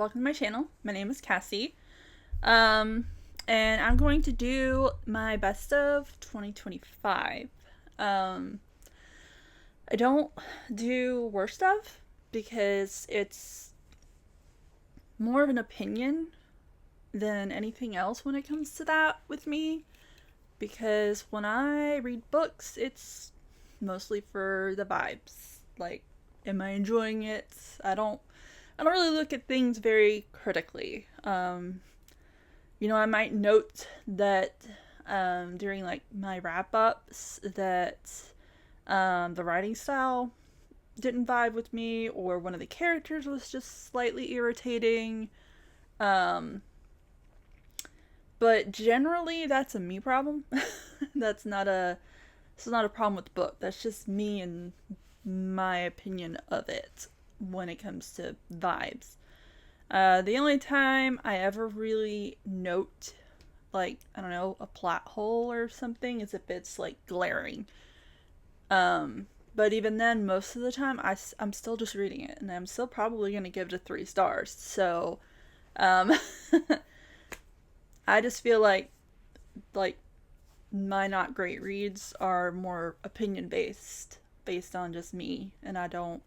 welcome to my channel. My name is Cassie. And I'm going to do my best of 2025. I don't do worst of because it's more of an opinion than anything else when it comes to that with me. Because when I read books, it's mostly for the vibes. Like, am I enjoying it? I don't really look at things very critically. I might note that during like my wrap ups that the writing style didn't vibe with me, or one of the characters was just slightly irritating. Um, but generally, that's a me problem. that's not a This is not a problem with the book. That's just me and my opinion of it when it comes to vibes. The only time I ever really note, like, I don't know, a plot hole or something is if it's, like, glaring. But even then, most of the time, I'm still just reading it, and I'm still probably going to give it 3 stars. So, um, I just feel like, my not great reads are more opinion based on just me, and I don't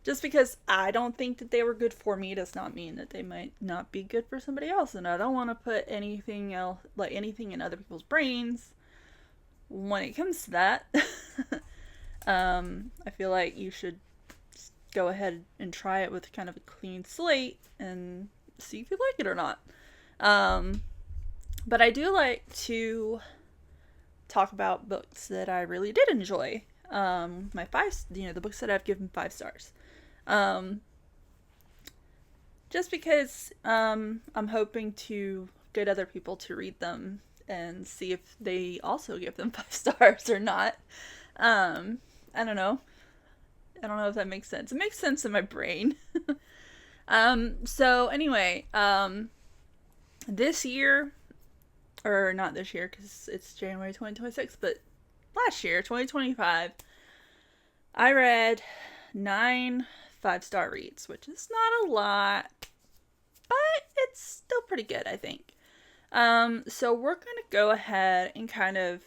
just because I don't think that they were good for me does not mean that they might not be good for somebody else. And I don't want to put anything else, like anything in other people's brains when it comes to that. I feel like you should go ahead and try it with kind of a clean slate and see if you like it or not. But I do like to talk about books that I really did enjoy. The books that I've given 5 stars. Um, just because I'm hoping to get other people to read them and see if they also give them 5 stars or not. I don't know. I don't know if that makes sense. It makes sense in my brain. So anyway, this year, or not this year because it's January 2026, but last year, 2025, I read 9 5-star reads, which is not a lot, but it's still pretty good, I think. So we're going to go ahead and kind of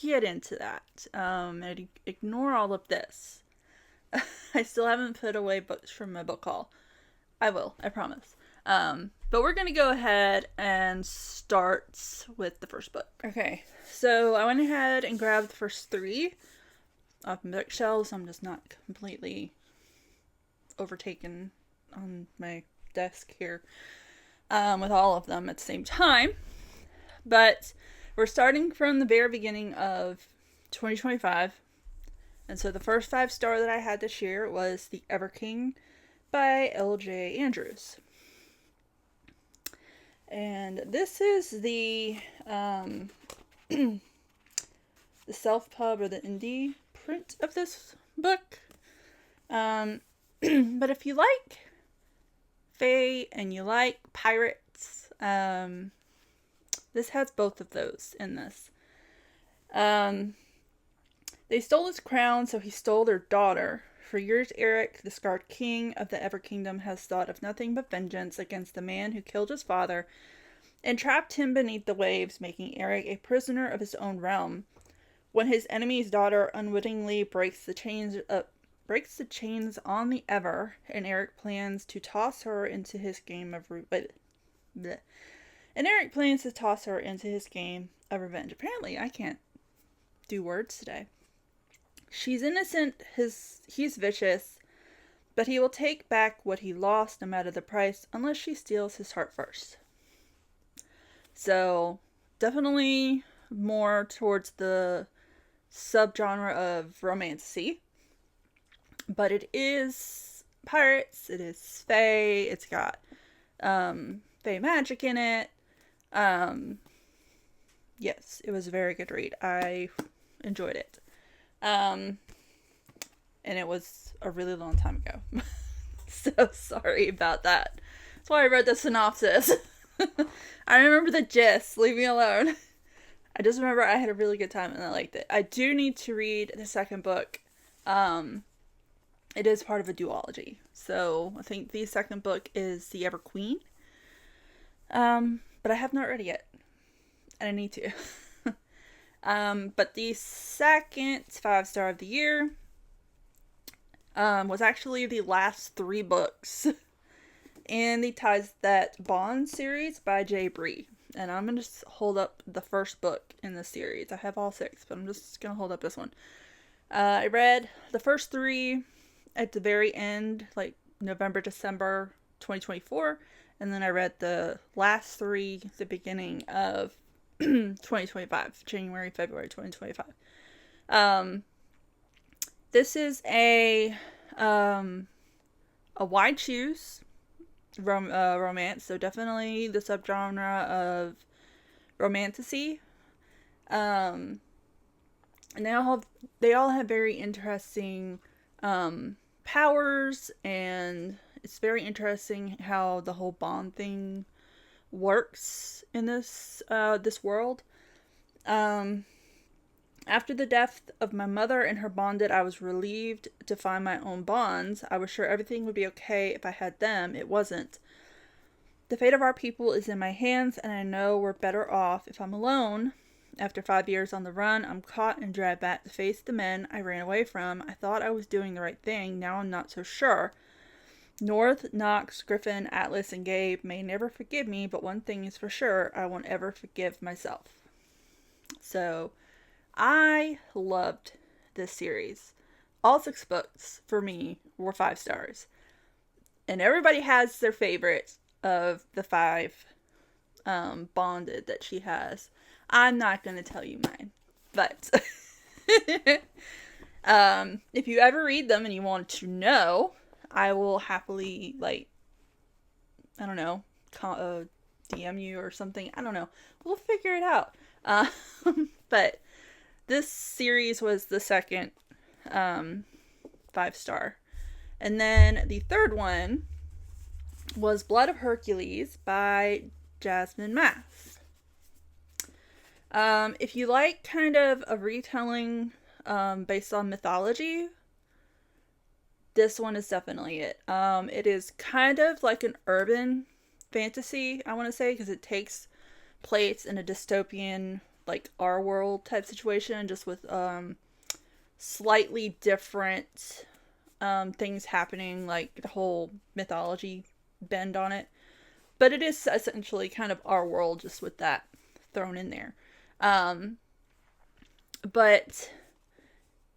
get into that, and ignore all of this. I still haven't put away books from my book haul. I will, I promise. But we're going to go ahead and start with the first book. Okay, so I went ahead and grabbed the first 3 off my bookshelves. I'm just not completely overtaken on my desk here with all of them at the same time. But we're starting from the very beginning of 2025. And so the first 5-star that I had this year was The Everking by L.J. Andrews. And this is the the self-pub or the indie print of this book. But if you like fae and you like pirates, this has both of those in this. They stole his crown, so he stole their daughter. For years, Eric, the scarred king of the Ever Kingdom, has thought of nothing but vengeance against the man who killed his father and trapped him beneath the waves, making Eric a prisoner of his own realm. When his enemy's daughter unwittingly breaks the chains on the Ever, and Eric plans to toss her into his game of revenge. Apparently, I can't do words today. She's innocent, he's vicious, but he will take back what he lost no matter the price, unless she steals his heart first. So, definitely more towards the subgenre of romantasy. But it is pirates, it is fae, it's got fae magic in it. Yes, it was a very good read. I enjoyed it. And it was a really long time ago. So sorry about that. That's why I read the synopsis. I remember the gist. Leave me alone. I just remember I had a really good time and I liked it. I do need to read the second book. It is part of a duology. So I think the second book is The Ever Queen. But I have not read it yet. And I need to. But the second 5-star of the year was actually the last 3 books in the Ties That Bond series by Jay Bree. And I'm going to just hold up the first book in the series. I have all 6, but I'm just going to hold up this one. I read the first 3 at the very end, like November, December 2024. And then I read the last 3 at the beginning of 2025, January, February 2025. This is a wide choose romance, so definitely the subgenre of romantasy. And they all have very interesting powers, and it's very interesting how the whole Bond thing works in this world. After the death of my mother and her bonded, I was relieved to find my own bonds. I was sure everything would be okay if I had them. It wasn't. The fate of our people is in my hands, and I know we're better off if I'm alone. After 5 years on the run, I'm caught and dragged back to face the men I ran away from. I thought I was doing the right thing. Now I'm not so sure. North, Knox, Griffin, Atlas, and Gabe may never forgive me, but one thing is for sure, I won't ever forgive myself. So, I loved this series. All 6 books, for me, were 5 stars. And everybody has their favorite of the 5 bonded that she has. I'm not going to tell you mine. But, if you ever read them and you want to know, I will happily, I don't know, DM you or something. I don't know. We'll figure it out. But this series was the second 5-star. And then the third one was Blood of Hercules by Jasmine Mass. If you like kind of a retelling based on mythology, this one is definitely it. It is kind of like an urban fantasy, I want to say, because it takes place in a dystopian, like our world type situation, just with slightly different things happening, like the whole mythology bend on it. But it is essentially kind of our world, just with that thrown in there. But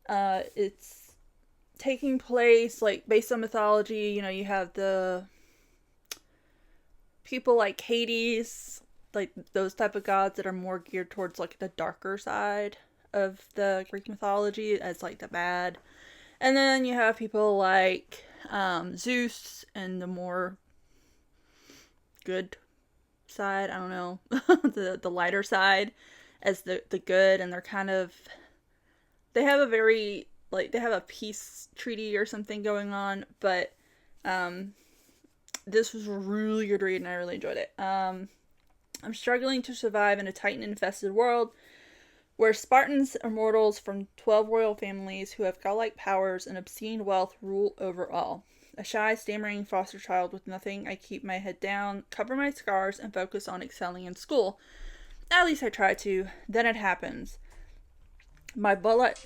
it's taking place like based on mythology. You know, you have the people like Hades, like those type of gods that are more geared towards like the darker side of the Greek mythology as like the bad. And then you have people like Zeus and the more good side, I don't know, the lighter side as the good, and they're kind of, they have a very, like, they have a peace treaty or something going on, but this was a really good read and I really enjoyed it. I'm struggling to survive in a Titan-infested world where Spartans are mortals from 12 royal families who have godlike powers and obscene wealth rule over all. A shy, stammering foster child with nothing, I keep my head down, cover my scars, and focus on excelling in school. At least I try to. Then it happens. My blood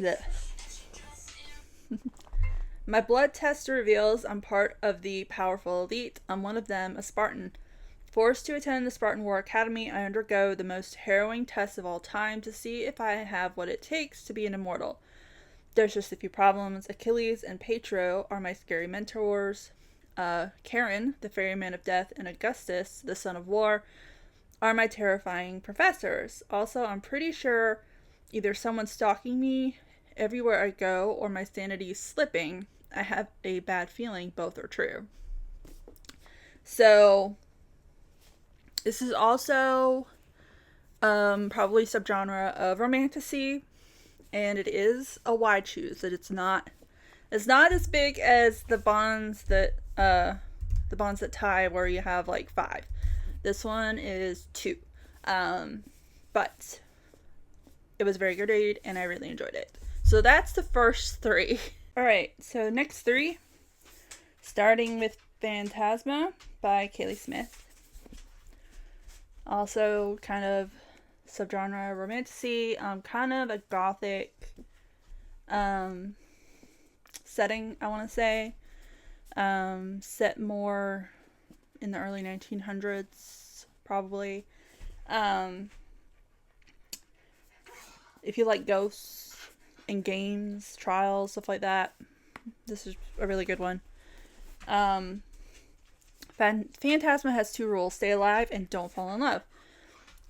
test reveals I'm part of the powerful elite. I'm one of them, a Spartan. Forced to attend the Spartan War Academy, I undergo the most harrowing test of all time to see if I have what it takes to be an immortal. There's just a few problems. Achilles and Petro are my scary mentors. Charon, the ferryman of death, and Augustus, the son of war, are my terrifying professors. Also, I'm pretty sure either someone's stalking me everywhere I go or my sanity is slipping. I have a bad feeling both are true. So, this is also probably subgenre of romantasy, and it is a wide choose. That it's not as big as the bonds that tie, where you have like 5. This one is 2, but it was a very good read and I really enjoyed it. So that's the first 3. All right, so next 3. Starting with Phantasma by Kaylee Smith. Also kind of subgenre romantasy, kind of a gothic setting, I want to say. Set more in the early 1900s, probably. If you like ghosts and games, trials, stuff like that, this is a really good one. Phantasma has 2 rules: stay alive and don't fall in love.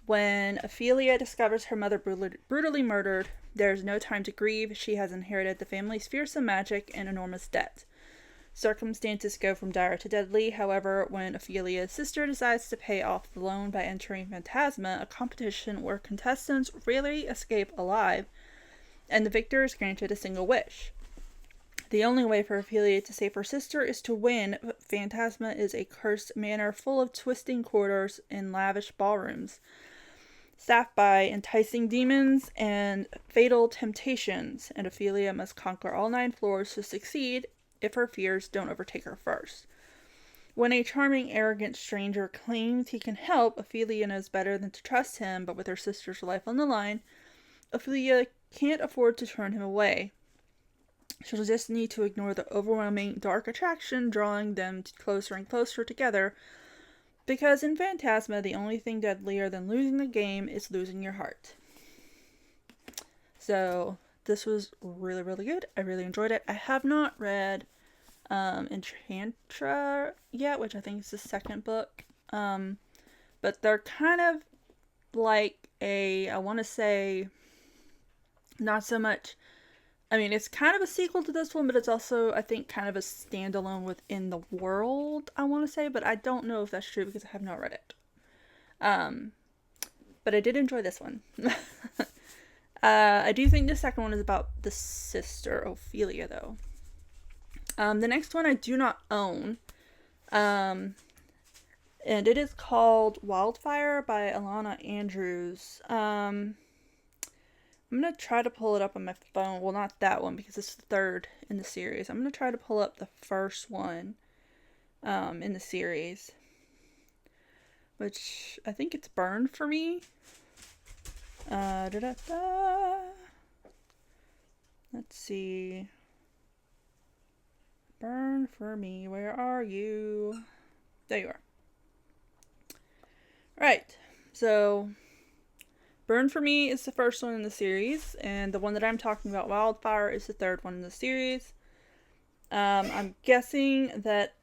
When Ophelia discovers her mother brutally murdered, there is no time to grieve. She has inherited the family's fearsome magic and enormous debt. Circumstances go from dire to deadly. However, when Ophelia's sister decides to pay off the loan by entering Phantasma, a competition where contestants rarely escape alive, and the victor is granted a single wish. The only way for Ophelia to save her sister is to win. Phantasma is a cursed manor full of twisting corridors and lavish ballrooms, staffed by enticing demons and fatal temptations, and Ophelia must conquer all 9 floors to succeed if her fears don't overtake her first. When a charming, arrogant stranger claims he can help, Ophelia knows better than to trust him, but with her sister's life on the line, Ophelia can't afford to turn him away. She'll just need to ignore the overwhelming dark attraction drawing them closer and closer together, because in Phantasma, the only thing deadlier than losing the game is losing your heart. So, this was really, really good. I really enjoyed it. I have not read Enchantra yet, which I think is the second book. But they're kind of like I want to say, not so much, I mean, it's kind of a sequel to this one, but it's also, I think, kind of a standalone within the world, I want to say, but I don't know if that's true because I have not read it. But I did enjoy this one. I do think the second one is about the sister, Ophelia, though. The next one I do not own. And it is called Wildfire by Alana Andrews. I'm going to try to pull it up on my phone. Well, not that one, because it's the third in the series. I'm going to try to pull up the first one in the series, which I think it's Burn for Me. Let's see. Burn for Me, where are you? There you are. Right, so Burn for Me is the first one in the series, and the one that I'm talking about, Wildfire, is the third one in the series. I'm guessing that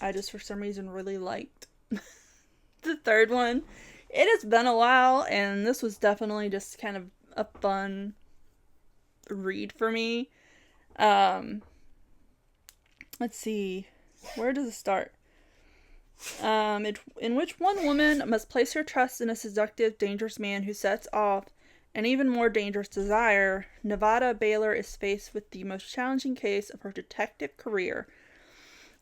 I just, for some reason, really liked the third one. It has been a while, and this was definitely just kind of a fun read for me. Let's see. Where does it start? In which one woman must place her trust in a seductive, dangerous man who sets off an even more dangerous desire, Nevada Baylor is faced with the most challenging case of her detective career.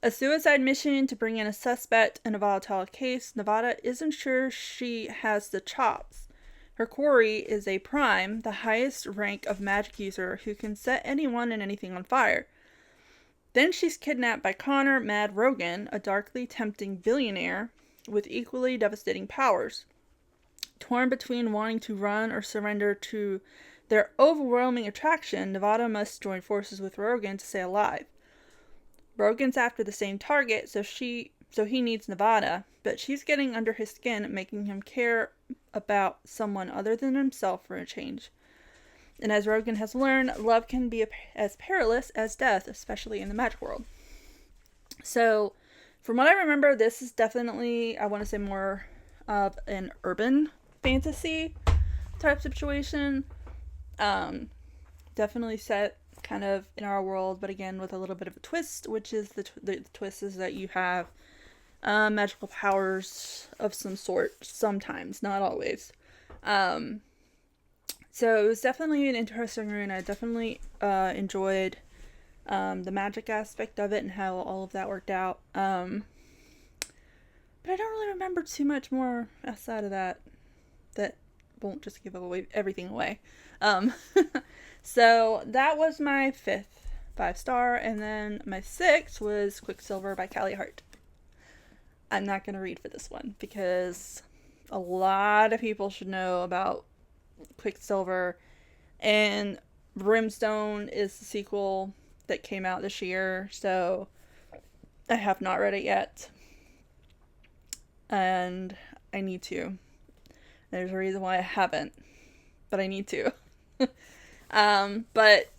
A suicide mission to bring in a suspect in a volatile case, Nevada isn't sure she has the chops. Her quarry is a prime, the highest rank of magic user who can set anyone and anything on fire. Then she's kidnapped by Connor Mad Rogan, a darkly tempting billionaire with equally devastating powers. Torn between wanting to run or surrender to their overwhelming attraction, Nevada must join forces with Rogan to stay alive. Rogan's after the same target, so he needs Nevada, but she's getting under his skin, making him care about someone other than himself for a change. And as Rogan has learned, love can be as perilous as death, especially in the magic world. So, from what I remember, this is definitely, I want to say, more of an urban fantasy type situation. Definitely set kind of in our world, but again with a little bit of a twist, which is the twist is that you have magical powers of some sort sometimes, not always. So it was definitely an interesting read, and I definitely enjoyed the magic aspect of it and how all of that worked out. But I don't really remember too much more outside of that. That won't just give everything away. So that was my fifth 5-star. And then my 6 was Quicksilver by Callie Hart. I'm not going to read for this one because a lot of people should know about Quicksilver, and Brimstone is the sequel that came out this year, so I have not read it yet, and I need to. There's a reason why I haven't, but I need to. But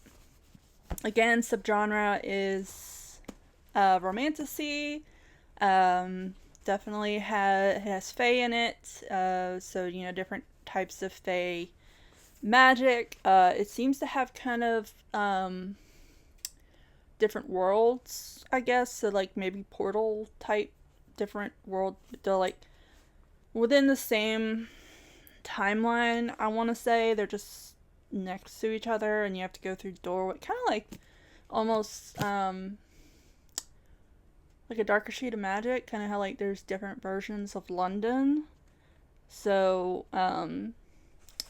again, subgenre is romantasy. Definitely has fae in it, so different types of fae magic. It seems to have kind of different worlds, I guess, so like maybe portal type different world. They're like within the same timeline, I want to say. They're just next to each other and you have to go through doorway, kind of like almost like a Darker Shade of Magic, kind of how like there's different versions of London. So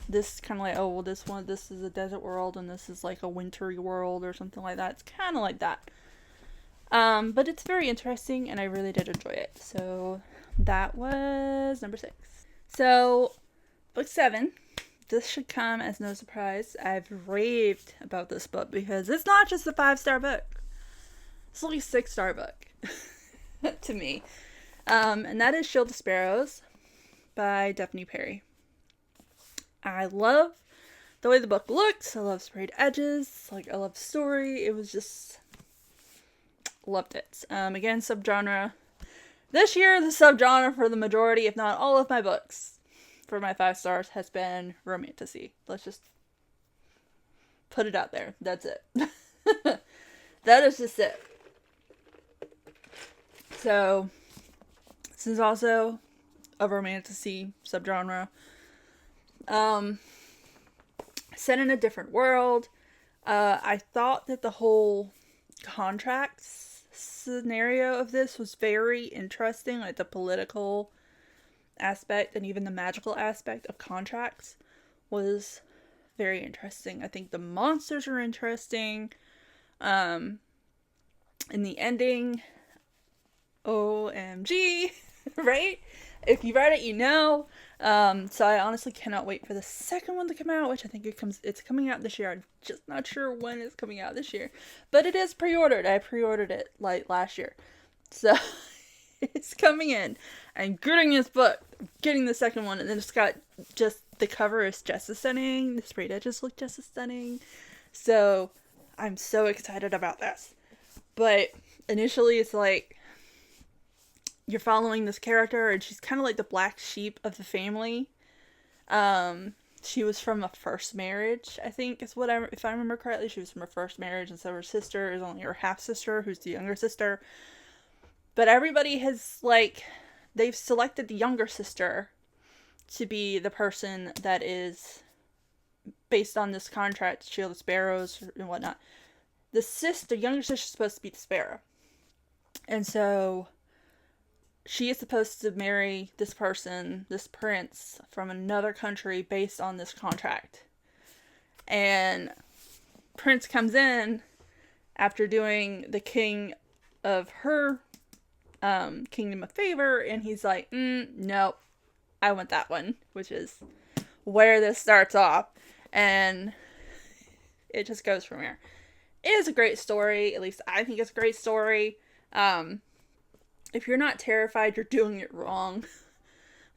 this kind of like, oh well, this is a desert world and this is like a wintry world or something like that. It's kind of like that. But it's very interesting and I really did enjoy it. So that was number 6. So book 7, this should come as no surprise. I've raved about this book because it's not just a 5-star book. It's like a 6-star book to me. And that is Shield of Sparrows by Daphne Perry. I love the way the book looks. I love sprayed edges. Like, I love the story. It was just... loved it. Again, subgenre. This year, the subgenre for the majority, if not all of my books, for my 5 stars, has been romantasy. Let's just put it out there. That's it. That is just it. So, this is also a romantasy subgenre. Set in a different world. I thought that the whole contracts scenario of this was very interesting, like the political aspect and even the magical aspect of contracts was very interesting. I think the monsters are interesting. In the ending, OMG, right? If you read it, you know. So I honestly cannot wait for the second one to come out, which I think it's coming out this year. I'm just not sure when it's coming out this year, but it is pre-ordered. I pre-ordered it like last year, so it's coming in. I'm getting this book, I'm getting the second one, and then it's got just the cover is just as stunning. The sprayed edges look just as stunning, so I'm so excited about this. But initially, it's like you're following this character and she's kind of like the black sheep of the family. She was from a first marriage, I think is what if I remember correctly. She was from her first marriage, and so her sister is only her half sister, who's the younger sister. But everybody has they've selected the younger sister to be the person that is based on this contract, Shield of Sparrows and whatnot. The younger sister is supposed to be the Sparrow. And so she is supposed to marry this person, this prince from another country based on this contract. And Prince comes in after doing the king of her kingdom of favor, and he's like, no, I want that one, which is where this starts off. And it just goes from here. It is a great story. At least I think it's a great story. If you're not terrified, you're doing it wrong.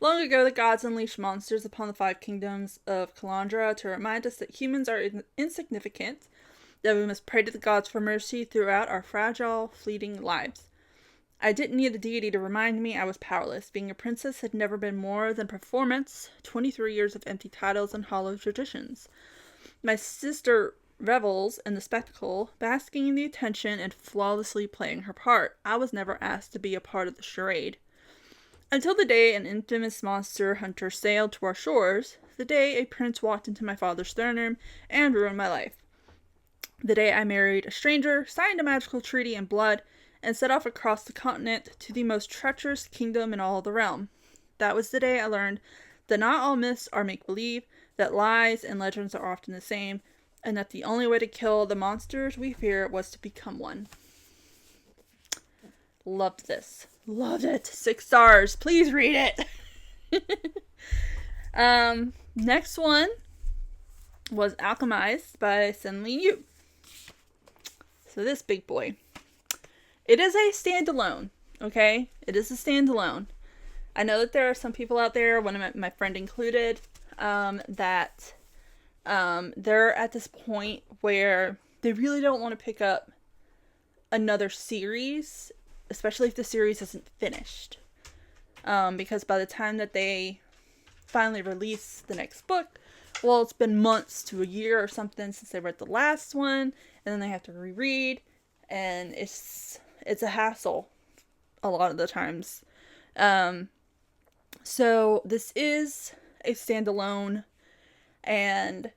Long ago, the gods unleashed monsters upon the 5 kingdoms of Kalandra to remind us that humans are insignificant, that we must pray to the gods for mercy throughout our fragile, fleeting lives. I didn't need a deity to remind me I was powerless. Being a princess had never been more than performance, 23 years of empty titles and hollow traditions. My sister revels in the spectacle, basking in the attention and flawlessly playing her part. I was never asked to be a part of the charade. Until the day an infamous monster hunter sailed to our shores, the day a prince walked into my father's throne room and ruined my life. The day I married a stranger, signed a magical treaty in blood, and set off across the continent to the most treacherous kingdom in all the realm. That was the day I learned that not all myths are make-believe, that lies and legends are often the same, and that the only way to kill the monsters we fear was to become one. Loved this. Loved it. 6 stars. Please read it. Next one was Alchemized by Sen-Lee Yu. So this big boy. It is a standalone, okay? It is a standalone. I know that there are some people out there, one of my friend included, that they're at this point where they really don't want to pick up another series, especially if the series isn't finished. Because by the time that they finally release the next book, well, it's been months to a year or something since they read the last one, and then they have to reread, and it's a hassle a lot of the times. So this is a standalone, and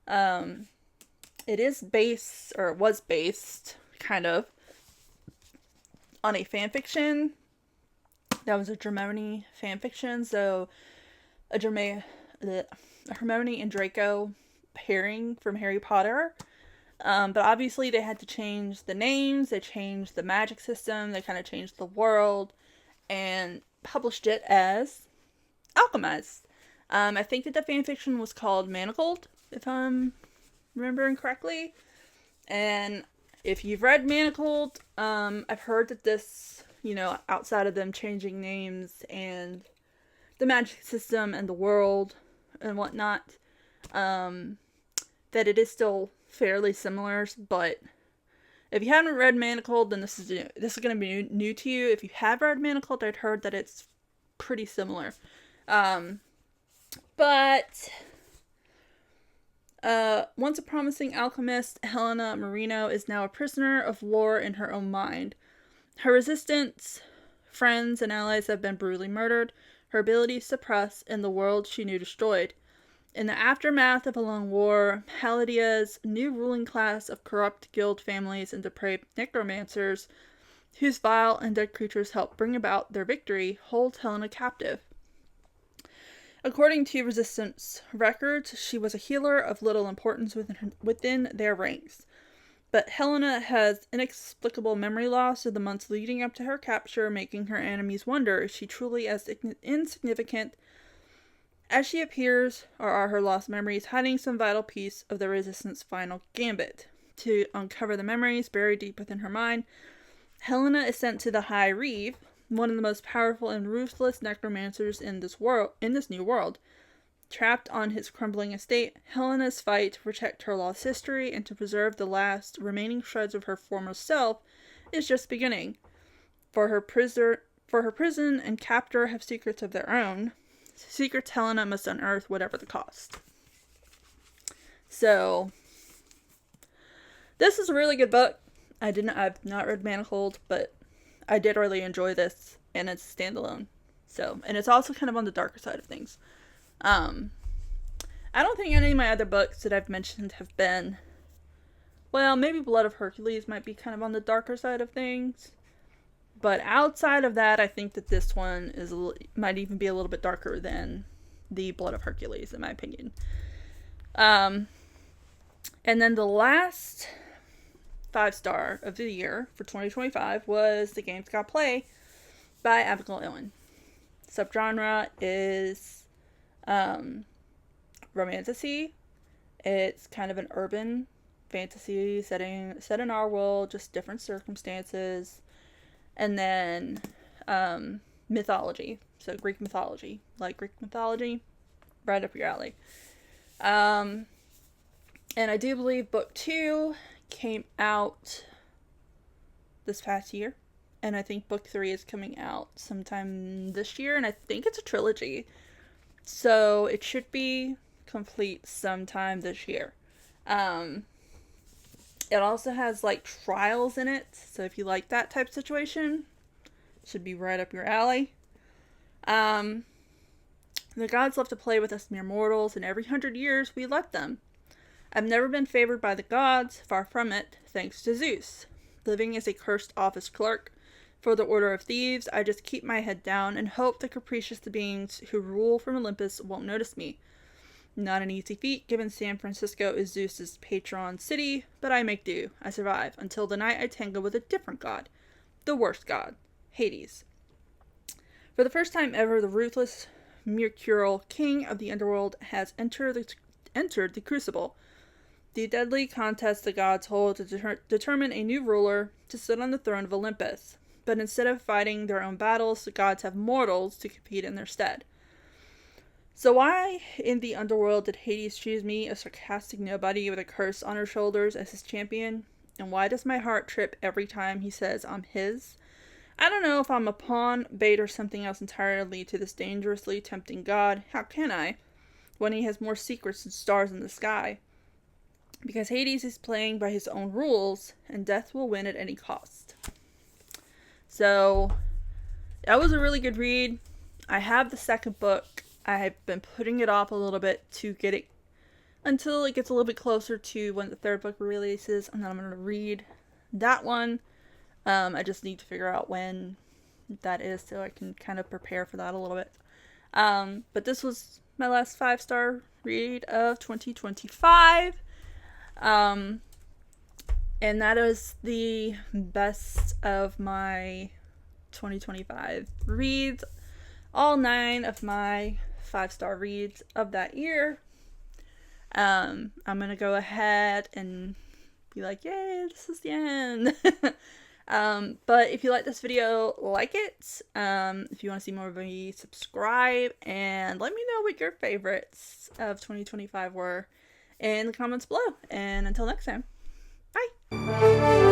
it is based, or was based, kind of, on a fanfiction. That was a Hermione fanfiction, so Hermione and Draco pairing from Harry Potter. But obviously they had to change the names, they changed the magic system, they kind of changed the world, and published it as Alchemized. I think that the fanfiction was called Manacled, if I'm remembering correctly. And if you've read Manacled, I've heard that this, outside of them changing names and the magic system and the world and whatnot, that it is still fairly similar, but if you haven't read Manacled, then this is going to be new to you. If you have read Manacled, I'd heard that it's pretty similar. But once a promising alchemist, Helena Marino is now a prisoner of war in her own mind. Her resistance, friends, and allies have been brutally murdered, her abilities suppressed, and the world she knew destroyed. In the aftermath of a long war, Palladia's new ruling class of corrupt guild families and depraved necromancers, whose vile and dead creatures help bring about their victory, hold Helena captive. According to Resistance records, she was a healer of little importance within their ranks. But Helena has inexplicable memory loss in the months leading up to her capture, making her enemies wonder if she truly as insignificant as she appears, or are her lost memories hiding some vital piece of the Resistance final gambit. To uncover the memories buried deep within her mind, Helena is sent to the High Reeve, one of the most powerful and ruthless necromancers in this new world. Trapped on his crumbling estate, Helena's fight to protect her lost history and to preserve the last remaining shreds of her former self is just beginning. For her prison and captor have secrets of their own. Secrets Helena must unearth, whatever the cost. So, this is a really good book. I've not read Manacled, but I did really enjoy this, and it's standalone. So, and it's also kind of on the darker side of things. I don't think any of my other books that I've mentioned have been, well, maybe Blood of Hercules might be kind of on the darker side of things. But outside of that, I think that this one might even be a little bit darker than the Blood of Hercules, in my opinion. And then the last 5-star of the year for 2025 was The Games God Play by Abigail Owen. Subgenre is romantasy. It's kind of an urban fantasy set in our world, just different circumstances. And then mythology. So Greek mythology. Like Greek mythology, right up your alley. And I do believe book 2 came out this past year. And I think book 3 is coming out sometime this year. And I think it's a trilogy. So it should be complete sometime this year. It also has like trials in it. So if you like that type of situation, it should be right up your alley. The gods love to play with us mere mortals, and every 100 years we let them. I've never been favored by the gods, far from it, thanks to Zeus. Living as a cursed office clerk for the Order of Thieves, I just keep my head down and hope the capricious beings who rule from Olympus won't notice me. Not an easy feat, given San Francisco is Zeus's patron city, but I make do. I survive, until the night I tangle with a different god. The worst god. Hades. For the first time ever, the ruthless Mercurial king of the underworld has entered the crucible. The deadly contest the gods hold to determine a new ruler to sit on the throne of Olympus. But instead of fighting their own battles, the gods have mortals to compete in their stead. So why in the underworld did Hades choose me, a sarcastic nobody with a curse on her shoulders, as his champion? And why does my heart trip every time he says I'm his? I don't know if I'm a pawn, bait, or something else entirely to this dangerously tempting god. How can I, when he has more secrets than stars in the sky? Because Hades is playing by his own rules, and death will win at any cost. So, that was a really good read. I have the second book. I have been putting it off a little bit to get it until it gets a little bit closer to when the third book releases, and then I'm going to read that one. I just need to figure out when that is so I can kind of prepare for that a little bit. But this was my last 5-star read of 2025. And that is the best of my 2025 reads. All 9 of my 5-star reads of that year. I'm gonna go ahead and be like, yay, this is the end. But if you like this video, like it. If you want to see more of me, subscribe, and let me know what your favorites of 2025 were in the comments below. And until next time, bye!